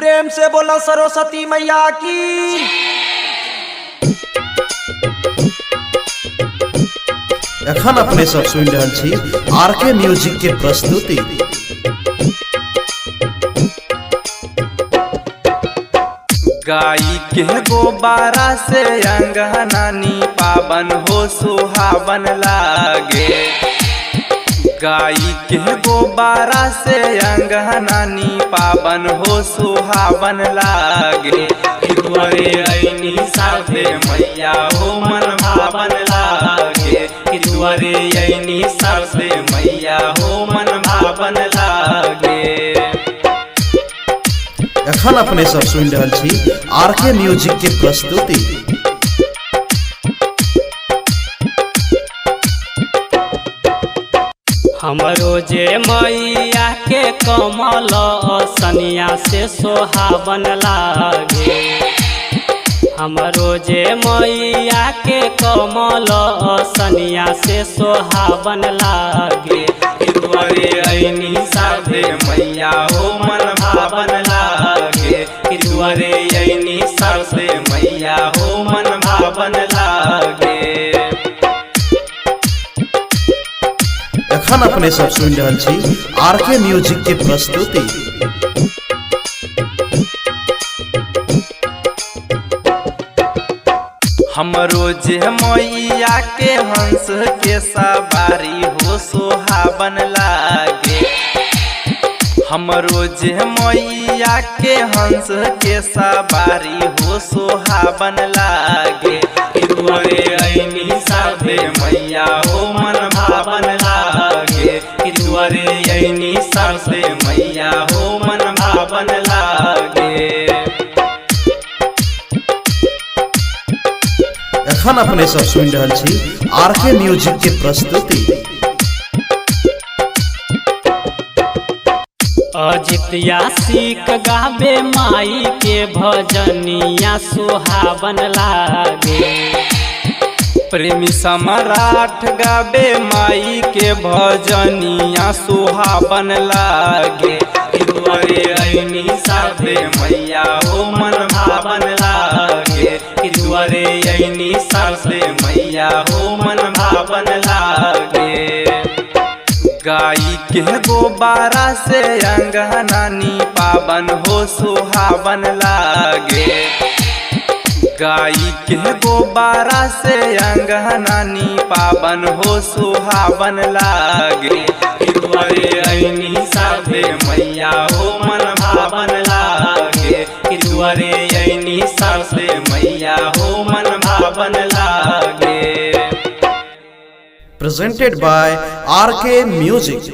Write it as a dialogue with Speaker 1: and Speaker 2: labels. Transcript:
Speaker 1: प्रेम से बोला सरस्वती मैया की।
Speaker 2: एखन अपने सब सुन रहल छी आरके म्यूजिक के प्रस्तुति।
Speaker 3: गाई के गोबारा से अंगनानी पावन हो सुहावन लागे। गाई के गोबारा से अंगनानी पावन हो सुहावन लागे। द्वारे ऐनी साथे मैया हो मन भावन लागे। द्वारे ऐनी साथे मैया हो मन भावन लागे।
Speaker 2: एखन अपने सब सुन रहल छी आरके म्यूजिक के प्रस्तुति।
Speaker 4: हमरो जे मैया के कमल सनिया से सोहावन लागे। हमरो जे मैया के कमल सनिया से सोहावन लागे। द्वारे ऐनी साथे मैया हो मन भावन लागे। द्वारे ऐनी साथे मैया हो मन भावन लागे।
Speaker 2: एखन अपने सब सुन रहल छी आरके म्यूजिक के प्रस्तुति।
Speaker 3: हमरो जे मैया के हंस के सवारी हो सुहावन लागे। हमरो जे मैया के हंस के सवारी हो सुहावन लागे। द्वारे ऐनी साथे मैया हो मन भावन लागे। द्वारे ऐनी साथे मैया हो मन भावन लागे।
Speaker 2: एखन अपने सब सुन रहल छी आरके म्यूजिक के प्रस्तुति।
Speaker 4: अजितिया सीख गावे माई के भजनिया सुहावन लागे।
Speaker 3: प्रेमी सम्राट गावे माई के भजनिया सुहावन लागे। द्वारे ऐनी साथे मैया हो मन भावन लागे। द्वारे ऐनी साथे मैया हो मन भावन लागे। गाई के गोबारा से अंगनानी पावन हो सुहावन लागे। गाई के गोबारा से अंगनानी पावन हो सुहावन लागे। द्वारे ऐनी साथे मैया हो मन भावन लागे। द्वारे ऐनी साथे मैया हो मन भावन लागे।
Speaker 2: Presented by RK Music।